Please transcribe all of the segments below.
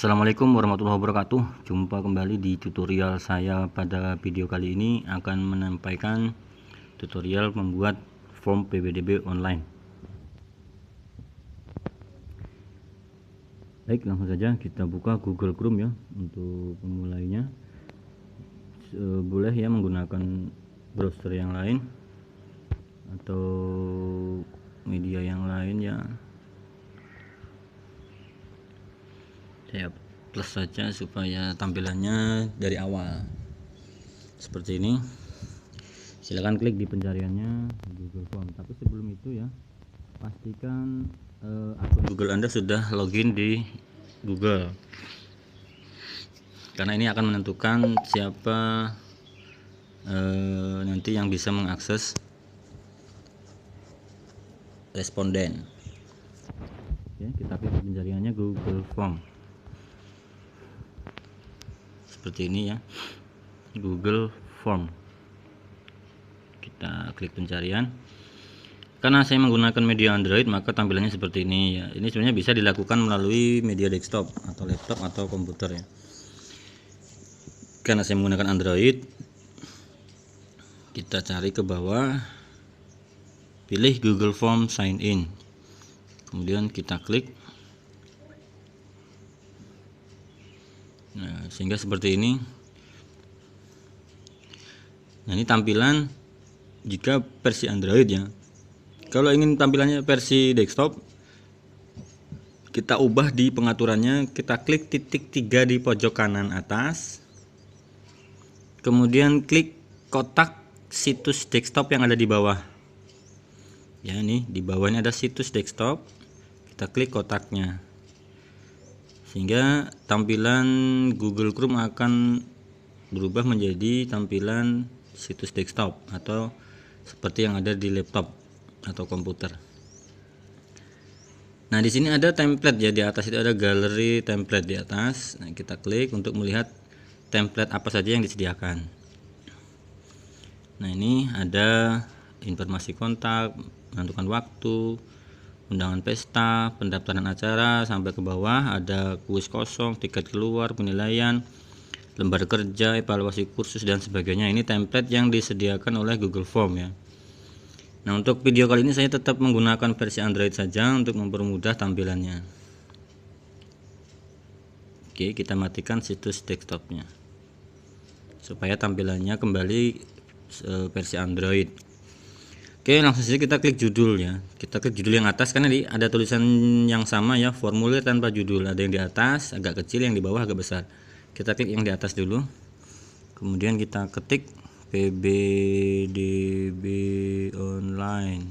Assalamualaikum warahmatullahi wabarakatuh. Jumpa kembali di tutorial saya. Pada video kali ini akan menyampaikan tutorial membuat form PBDB online. Baik, langsung saja kita buka Google Chrome ya. Untuk memulainya boleh ya menggunakan browser yang lain atau media yang lain ya. Saya plus saja supaya tampilannya dari awal seperti ini. Silahkan klik di pencariannya Google Form, tapi sebelum itu ya pastikan akun Google Anda sudah login di Google, karena ini akan menentukan siapa nanti yang bisa mengakses responden. Oke, kita klik pencariannya Google Form seperti ini ya, Google Form. Kita klik pencarian. Karena saya menggunakan media Android, maka tampilannya seperti ini ya. Ini sebenarnya bisa dilakukan melalui media desktop atau laptop atau komputer ya. Karena saya menggunakan Android, kita cari ke bawah, pilih Google Form Sign In, kemudian kita klik. Nah, sehingga seperti ini. Nah, ini tampilan jika versi Android ya. Kalau ingin tampilannya versi desktop, kita ubah di pengaturannya. Kita klik titik 3 di pojok kanan atas, kemudian klik kotak situs desktop yang ada di bawah ya. Ini di bawahnya ada situs desktop, kita klik kotaknya, sehingga tampilan Google Chrome akan berubah menjadi tampilan situs desktop atau seperti yang ada di laptop atau komputer. Nah, di sini ada template ya, di atas itu ada galeri template di atas. Nah, kita klik untuk melihat template apa saja yang disediakan. Nah, ini ada informasi kontak, menentukan waktu, undangan pesta, pendaftaran acara, sampai ke bawah ada kuis kosong, tiket keluar, penilaian, lembar kerja, evaluasi kursus dan sebagainya. Ini template yang disediakan oleh Google Form ya. Nah, untuk video kali ini saya tetap menggunakan versi Android saja untuk mempermudah tampilannya. Oke, kita matikan situs desktopnya supaya tampilannya kembali versi Android. Oke, langsung saja kita klik judul ya. Kita klik judul yang atas, karena ada tulisan yang sama ya, formulir tanpa judul. Ada yang di atas agak kecil, yang di bawah agak besar. Kita klik yang di atas dulu, kemudian kita ketik PBDB online.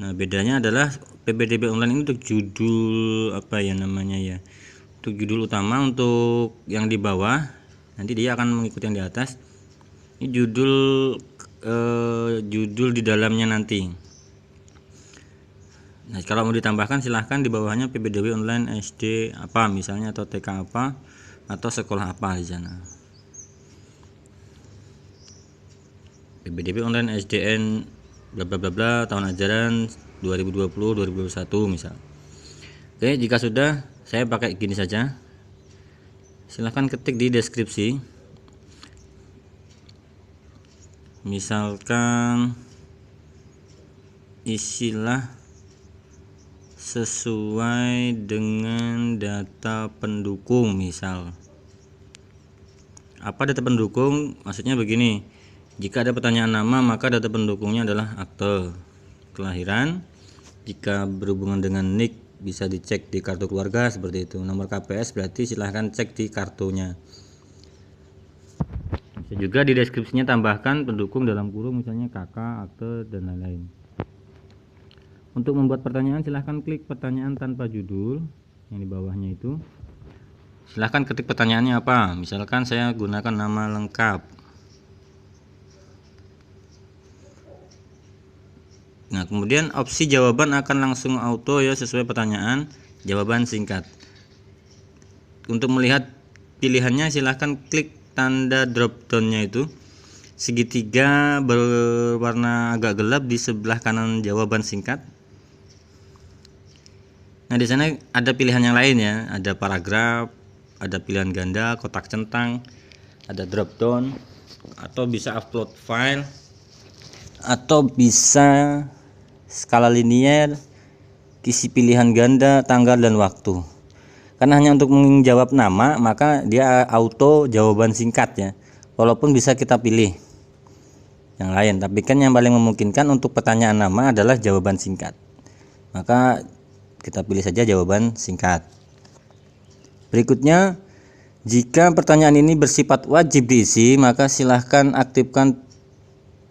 Nah, bedanya adalah PBDB online ini untuk judul apa ya namanya ya, untuk judul utama. Untuk yang di bawah nanti dia akan mengikuti yang di atas. Ini judul di dalamnya nanti. Nah, kalau mau ditambahkan silahkan di bawahnya PBDB online SD apa misalnya, atau TK apa, atau sekolah apa di sana. PBDB online SDN bla bla bla bla tahun ajaran 2020-2021 misal. Oke, jika sudah, saya pakai gini saja. Silahkan ketik di deskripsi, misalkan isilah sesuai dengan data pendukung misal. Apa data pendukung? Maksudnya begini, jika ada pertanyaan nama, maka data pendukungnya adalah akte kelahiran. Jika berhubungan dengan NIK, bisa dicek di kartu keluarga seperti itu. Nomor KPS berarti silahkan cek di kartunya. Bisa juga di deskripsinya tambahkan pendukung dalam kurung, misalnya kakak, akte, dan lain-lain. Untuk membuat pertanyaan, silahkan klik pertanyaan tanpa judul yang di bawahnya itu. Silahkan ketik pertanyaannya apa. Misalkan saya gunakan nama lengkap. Nah, kemudian opsi jawaban akan langsung auto ya, sesuai pertanyaan, jawaban singkat. Untuk melihat pilihannya silahkan klik tanda drop down-nya itu, segitiga berwarna agak gelap di sebelah kanan jawaban singkat. Nah, di sana ada pilihan yang lain ya, ada paragraf, ada pilihan ganda, kotak centang, ada drop down, atau bisa upload file, atau bisa skala linier, isi pilihan ganda, tanggal dan waktu. Karena hanya untuk menjawab nama, maka dia auto jawaban singkat ya. Walaupun bisa kita pilih yang lain, tapi kan yang paling memungkinkan untuk pertanyaan nama adalah jawaban singkat. Maka kita pilih saja jawaban singkat. Berikutnya, jika pertanyaan ini bersifat wajib diisi, maka silahkan aktifkan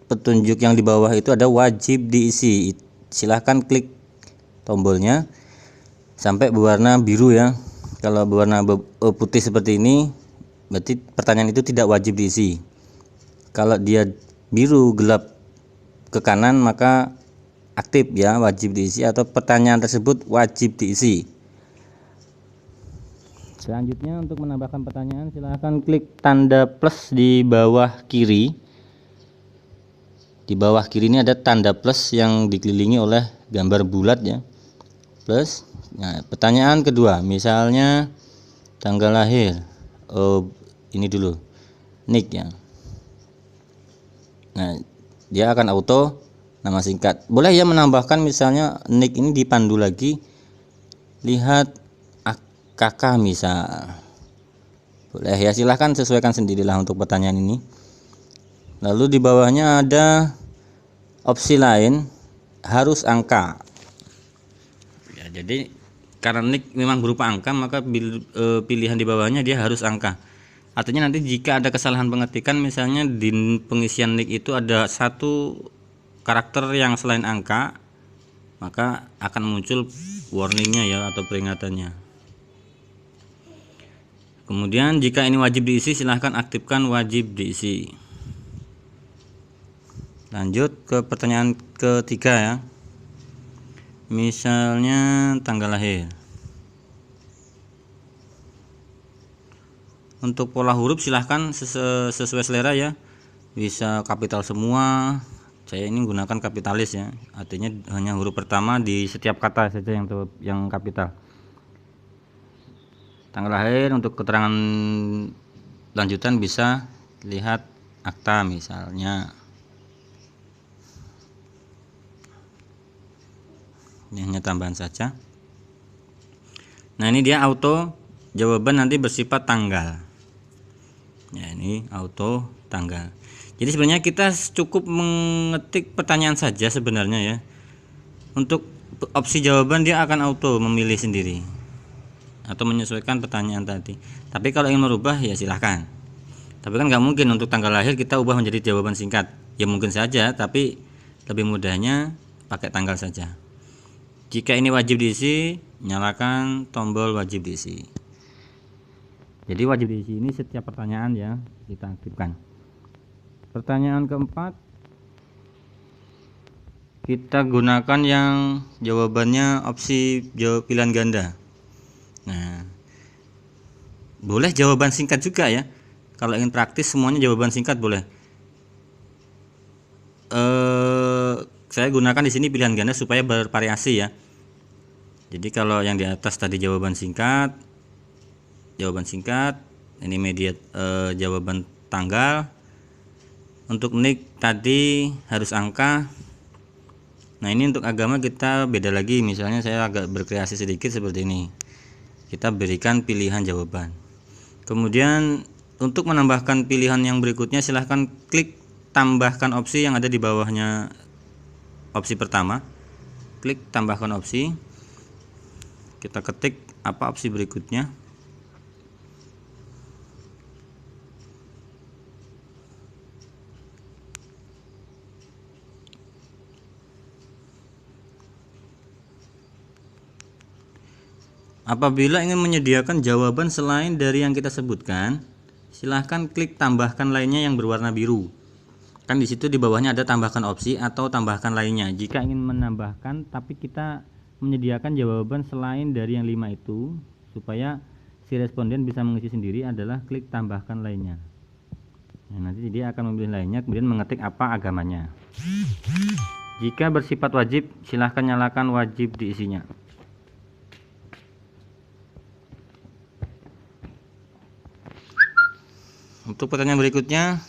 petunjuk yang di bawah itu ada wajib diisi. Silahkan klik tombolnya sampai berwarna biru ya. Kalau berwarna putih seperti ini, berarti pertanyaan itu tidak wajib diisi. Kalau dia biru gelap ke kanan, maka aktif ya, wajib diisi, atau pertanyaan tersebut wajib diisi. Selanjutnya, untuk menambahkan pertanyaan silahkan klik tanda plus di bawah kiri. Di bawah kiri ini ada tanda plus yang dikelilingi oleh gambar bulat ya, plus. Nah, pertanyaan kedua, misalnya tanggal lahir, ini dulu nick ya. Nah, dia akan auto nama singkat. Boleh ya menambahkan misalnya nick ini dipandu lagi, lihat kakak misal. Boleh ya, silahkan sesuaikan sendirilah untuk pertanyaan ini. Lalu di bawahnya ada opsi lain, harus angka ya. Jadi karena nick memang berupa angka, maka pilihan di bawahnya dia harus angka. Artinya nanti jika ada kesalahan pengetikan, misalnya di pengisian nick itu ada satu karakter yang selain angka, maka akan muncul warningnya ya, atau peringatannya. Kemudian jika ini wajib diisi, silahkan aktifkan wajib diisi. Lanjut ke pertanyaan ketiga ya, misalnya tanggal lahir. Untuk pola huruf silahkan sesuai selera ya, bisa kapital semua. Saya ini menggunakan kapitalis ya, artinya hanya huruf pertama di setiap kata saja yang kapital. Tanggal lahir, untuk keterangan lanjutan bisa lihat akta misalnya. Ini hanya tambahan saja. Nah, ini dia auto jawaban nanti bersifat tanggal ya, ini auto tanggal. Jadi sebenarnya kita cukup mengetik pertanyaan saja sebenarnya ya. Untuk opsi jawaban dia akan auto memilih sendiri atau menyesuaikan pertanyaan tadi. Tapi kalau ingin merubah ya silahkan. Tapi kan nggak mungkin untuk tanggal lahir kita ubah menjadi jawaban singkat. Ya mungkin saja, tapi lebih mudahnya pakai tanggal saja. Jika ini wajib diisi, nyalakan tombol wajib diisi. Jadi wajib diisi ini setiap pertanyaan ya kita aktifkan. Pertanyaan keempat, kita gunakan yang jawabannya opsi pilihan ganda. Nah, boleh jawaban singkat juga ya. Kalau ingin praktis semuanya jawaban singkat boleh. Saya gunakan di sini pilihan ganda supaya bervariasi ya. Jadi kalau yang di atas tadi jawaban singkat, ini media jawaban tanggal. Untuk nick tadi harus angka. Nah, ini untuk agama kita beda lagi. Misalnya saya agak berkreasi sedikit seperti ini. Kita berikan pilihan jawaban. Kemudian untuk menambahkan pilihan yang berikutnya, silahkan klik tambahkan opsi yang ada di bawahnya opsi pertama. Klik tambahkan opsi. Kita ketik apa opsi berikutnya. Apabila ingin menyediakan jawaban selain dari yang kita sebutkan, silahkan klik tambahkan lainnya yang berwarna biru. Kan di situ di bawahnya ada tambahkan opsi atau tambahkan lainnya. Jika ingin menambahkan tapi kita menyediakan jawaban selain dari yang 5 itu, supaya si responden bisa mengisi sendiri, adalah klik tambahkan lainnya. Nah, nanti dia akan memilih lainnya, kemudian mengetik apa agamanya. Jika bersifat wajib, silahkan nyalakan wajib diisinya. Untuk pertanyaan berikutnya,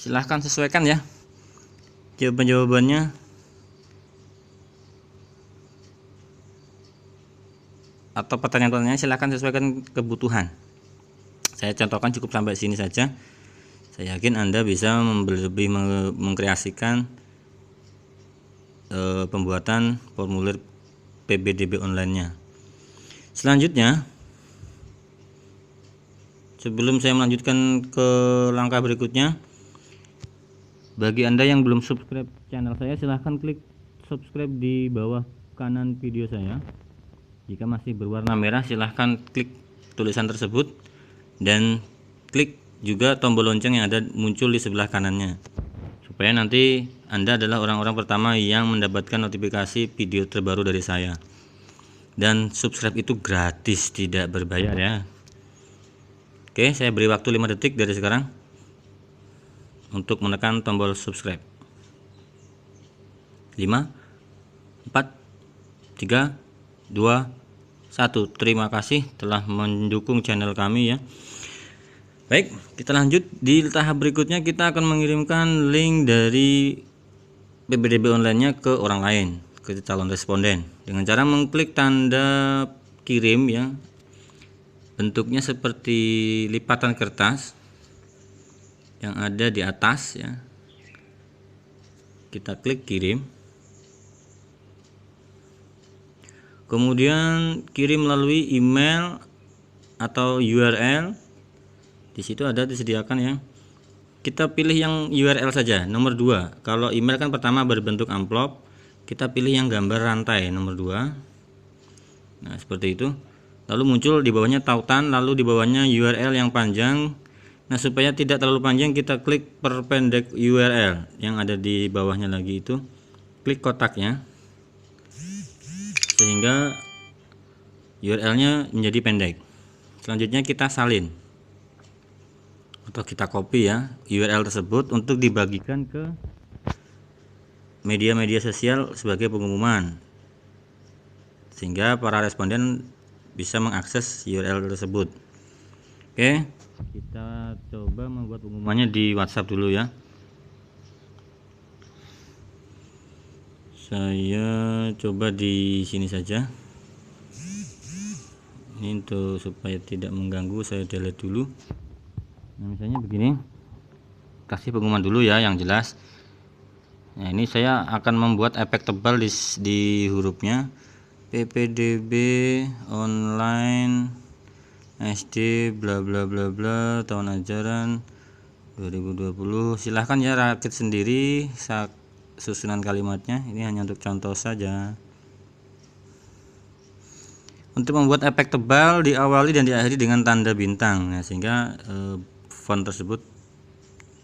silahkan sesuaikan ya jawabannya, atau pertanyaan-pertanyaannya silahkan sesuaikan kebutuhan. Saya contohkan cukup sampai sini saja. Saya yakin Anda bisa lebih mengkreasikan pembuatan formulir PBDB online-nya. Selanjutnya, sebelum saya melanjutkan ke langkah berikutnya, bagi Anda yang belum subscribe channel saya, silahkan klik subscribe di bawah kanan video saya. Jika masih berwarna merah, silahkan klik tulisan tersebut dan klik juga tombol lonceng yang ada muncul di sebelah kanannya, supaya nanti Anda adalah orang-orang pertama yang mendapatkan notifikasi video terbaru dari saya. Dan subscribe itu gratis, tidak berbayar ya. Oke, saya beri waktu 5 detik dari sekarang untuk menekan tombol subscribe. 5, 4, 3, 2, 1. Terima kasih telah mendukung channel kami ya. Baik, kita lanjut. Di tahap berikutnya kita akan mengirimkan link dari PBDB online-nya ke orang lain, ke calon responden, dengan cara mengklik tanda kirim ya. Bentuknya seperti lipatan kertas yang ada di atas ya. Kita klik kirim. Kemudian kirim melalui email atau URL. Di situ ada disediakan ya. Kita pilih yang URL saja, nomor 2. Kalau email kan pertama berbentuk amplop, kita pilih yang gambar rantai nomor 2. Nah, seperti itu. Lalu muncul di bawahnya tautan, lalu di bawahnya URL yang panjang. Nah, supaya tidak terlalu panjang, kita klik perpendek URL yang ada di bawahnya lagi itu. Klik kotaknya, sehingga URL-nya menjadi pendek. Selanjutnya kita salin atau kita copy ya URL tersebut untuk dibagikan ke media-media sosial sebagai pengumuman, sehingga para responden bisa mengakses URL tersebut. Oke, kita coba membuat pengumumannya di WhatsApp dulu ya. Saya coba di sini saja. Ini untuk supaya tidak mengganggu, saya delete dulu. Nah, misalnya begini, kasih pengumuman dulu ya yang jelas. Nah, ini saya akan membuat efek tebal di hurufnya. PPDB online SD bla bla bla bla tahun ajaran 2020. Silahkan ya rakit sendiri susunan kalimatnya. Ini hanya untuk contoh saja. Untuk membuat efek tebal, diawali dan diakhiri dengan tanda bintang, nah, sehingga font tersebut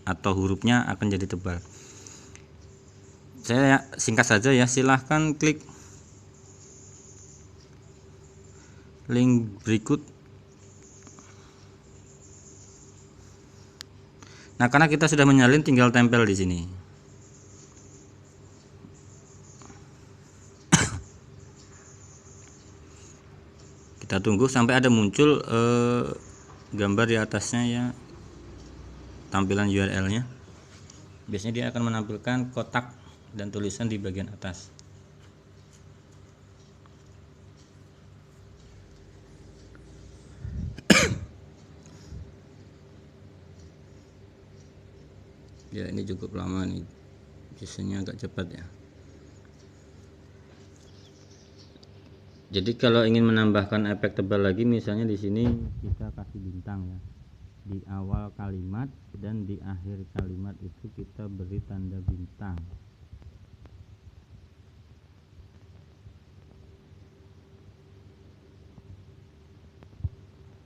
atau hurufnya akan jadi tebal. Saya singkat saja ya. Silahkan klik link berikut. Nah, karena kita sudah menyalin, tinggal tempel di sini. Kita tunggu sampai ada muncul gambar di atasnya ya, tampilan URL-nya. Biasanya dia akan menampilkan kotak dan tulisan di bagian atas. Ya, ini cukup lama nih, biasanya agak cepat ya. Jadi kalau ingin menambahkan efek tebal lagi, misalnya di sini kita kasih bintang ya, di awal kalimat dan di akhir kalimat itu kita beri tanda bintang.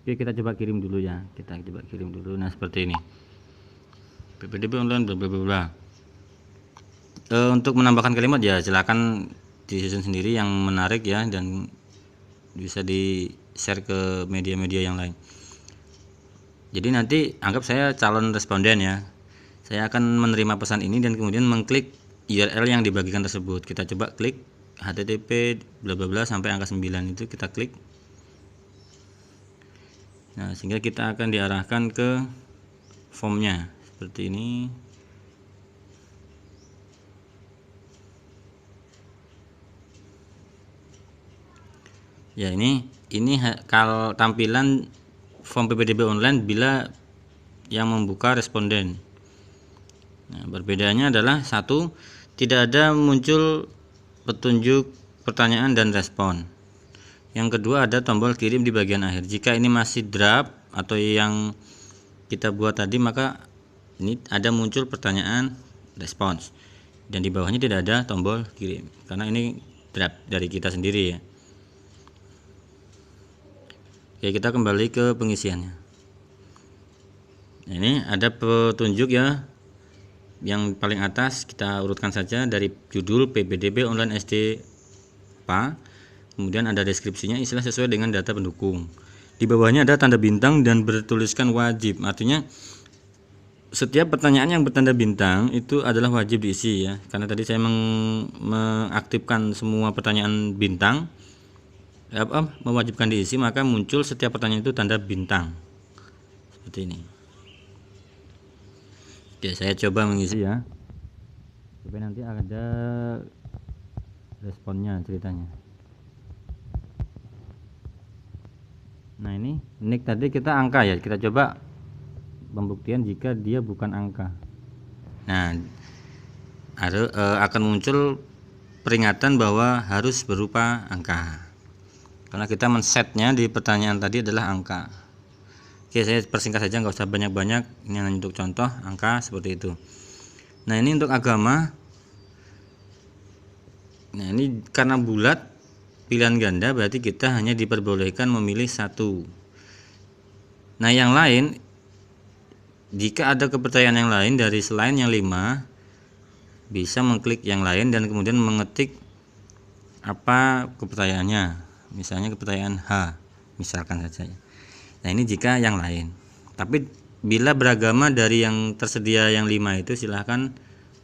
Oke, kita coba kirim dulu ya. Kita coba kirim dulu. Nah, seperti ini. PPDB online bla bla bla. Untuk menambahkan kalimat ya silakan disusun sendiri yang menarik ya, dan bisa di share ke media-media yang lain. Jadi nanti anggap saya calon responden ya, saya akan menerima pesan ini dan kemudian mengklik URL yang dibagikan tersebut. Kita coba klik http bla bla bla sampai angka 9 itu kita klik. Nah, sehingga kita akan diarahkan ke formnya seperti ini. Ya, ini kalau tampilan form PPDB online bila yang membuka responden. Nah, perbedaannya adalah satu, tidak ada muncul petunjuk pertanyaan dan respon. Yang kedua, ada tombol kirim di bagian akhir. Jika ini masih draft atau yang kita buat tadi, maka ini ada muncul pertanyaan, respons, dan di bawahnya tidak ada tombol kirim karena ini draft dari kita sendiri ya. Oke, kita kembali ke pengisiannya. Nah, ini ada petunjuk ya, yang paling atas kita urutkan saja dari judul PPDB online SD PA, kemudian ada deskripsinya, istilah sesuai dengan data pendukung. Di bawahnya ada tanda bintang dan bertuliskan wajib, artinya setiap pertanyaan yang bertanda bintang itu adalah wajib diisi ya, karena tadi saya mengaktifkan semua pertanyaan bintang, mewajibkan diisi, maka muncul setiap pertanyaan itu tanda bintang seperti ini. Oke, saya coba mengisi ya supaya nanti ada responnya ceritanya. Nah, ini nick tadi kita angka ya, kita coba pembuktian jika dia bukan angka. Nah, akan muncul peringatan bahwa harus berupa angka karena kita men-setnya di pertanyaan tadi adalah angka. Oke, saya persingkat saja, nggak usah banyak-banyak, ini hanya untuk contoh angka seperti itu. Nah, ini untuk agama. Nah, ini karena bulat pilihan ganda berarti kita hanya diperbolehkan memilih satu. Nah, yang lain, jika ada kepercayaan yang lain dari selain yang 5, bisa mengklik yang lain dan kemudian mengetik apa kepercayaannya, misalnya kepercayaan H misalkan saja. Nah, ini jika yang lain. Tapi bila beragama dari yang tersedia yang 5 itu, silahkan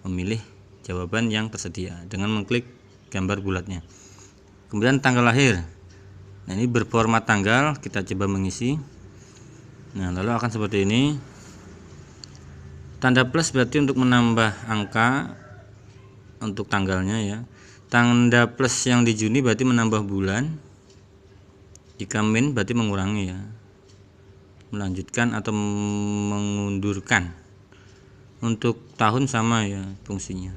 memilih jawaban yang tersedia dengan mengklik gambar bulatnya. Kemudian tanggal lahir. Nah, ini berformat tanggal, kita coba mengisi. Nah, lalu akan seperti ini. Tanda plus berarti untuk menambah angka untuk tanggalnya ya. Tanda plus yang di Juni berarti menambah bulan. Jika min berarti mengurangi ya, melanjutkan atau mengundurkan. Untuk tahun sama ya fungsinya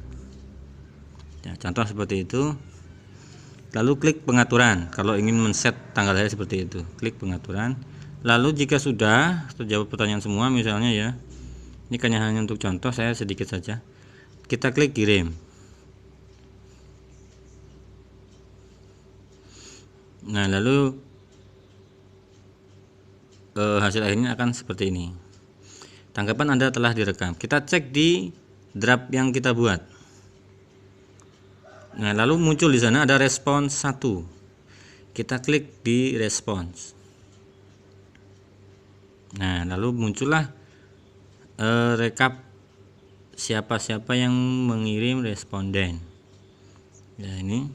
ya, contoh seperti itu. Lalu klik pengaturan kalau ingin men-set tanggal lahir seperti itu, klik pengaturan. Lalu jika sudah terjawab pertanyaan semua misalnya ya, ini hanya untuk contoh, saya sedikit saja, kita klik kirim. Nah, lalu hasil akhirnya akan seperti ini. Tanggapan Anda telah direkam. Kita cek di draft yang kita buat. Nah, lalu muncul di sana ada respons 1. Kita klik di respons. Nah, lalu muncullah rekap siapa-siapa yang mengirim responden. Ya, ini.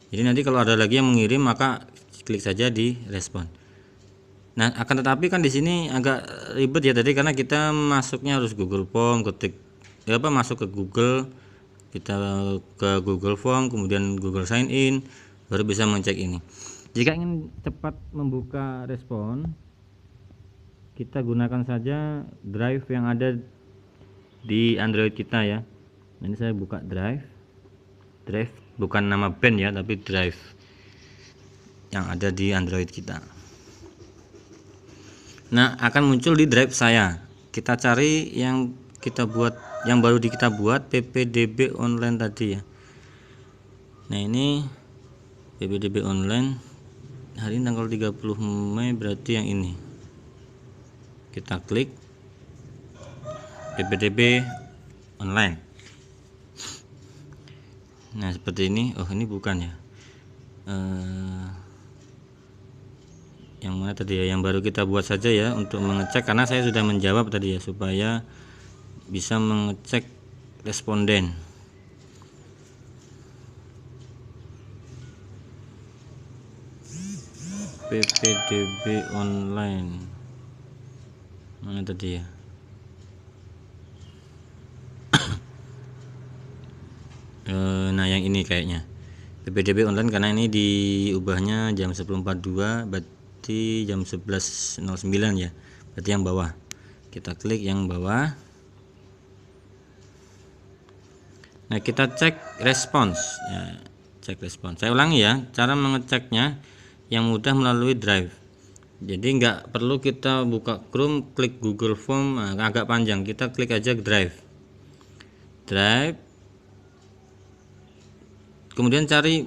Jadi nanti kalau ada lagi yang mengirim maka klik saja di respon. Nah, akan tetapi kan di sini agak ribet ya tadi karena kita masuknya harus Google Form, ketik masuk ke Google, kita ke Google Form, kemudian Google Sign In, baru bisa mengecek ini. Jika ingin cepat membuka respon, kita gunakan saja drive yang ada di Android kita ya. Ini saya buka drive bukan nama band ya, tapi drive yang ada di Android kita. Nah, akan muncul di drive saya. Kita cari yang kita buat, yang baru kita buat, PPDB online tadi ya. Nah, ini PPDB online hari ini tanggal 30 Mei, berarti yang ini. Kita klik PPDB online. Nah, seperti ini. Oh, ini bukan ya. Yang mana tadi ya, yang baru kita buat saja ya untuk mengecek, karena saya sudah menjawab tadi ya, supaya bisa mengecek responden. PPDB online mana tadi ya? Nah yang ini kayaknya PPDB online, karena ini diubahnya jam 10.42 berarti jam 11.09 ya, berarti yang bawah. Kita klik yang bawah. Nah kita cek respons ya, cek respons. Saya ulangi ya, cara mengeceknya yang mudah melalui Drive. Jadi nggak perlu kita buka Chrome, klik Google Form, agak panjang. Kita klik aja Drive, kemudian cari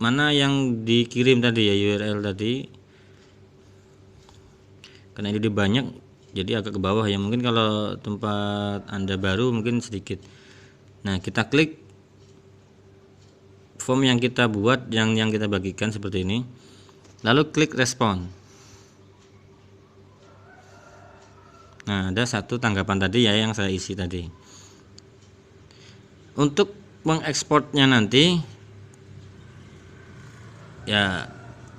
mana yang dikirim tadi ya, URL tadi. Karena ini banyak, jadi agak ke bawah ya. Mungkin kalau tempat Anda baru mungkin sedikit. Nah kita klik form yang kita buat, yang kita bagikan seperti ini, lalu klik respon. Nah ada satu tanggapan tadi ya yang saya isi tadi. Untuk mengekspornya nanti ya,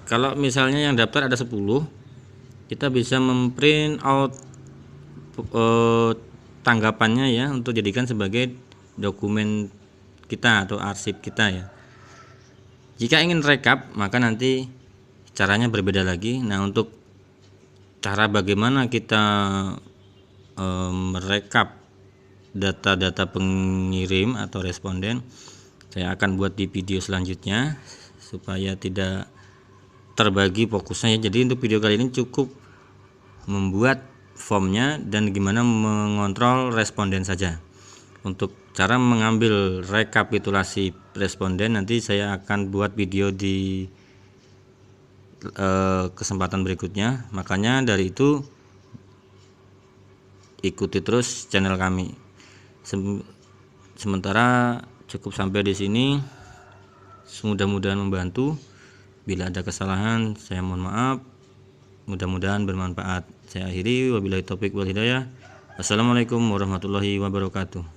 kalau misalnya yang daftar ada 10, kita bisa memprint out tanggapannya ya, untuk jadikan sebagai dokumen kita atau arsip kita ya. Jika ingin rekap maka nanti caranya berbeda lagi. Nah untuk cara bagaimana kita merekap data-data pengirim atau responden, saya akan buat di video selanjutnya supaya tidak terbagi fokusnya ya. Jadi untuk video kali ini cukup membuat formnya dan gimana mengontrol responden saja. Untuk cara mengambil rekapitulasi responden nanti saya akan buat video di kesempatan berikutnya. Makanya dari itu ikuti terus channel kami. Sementara cukup sampai di sini. Mudah-mudahan membantu. Bila ada kesalahan saya mohon maaf. Mudah-mudahan bermanfaat. Saya akhiri, wabillahi taufik wal hidayah. Wassalamualaikum warahmatullahi wabarakatuh.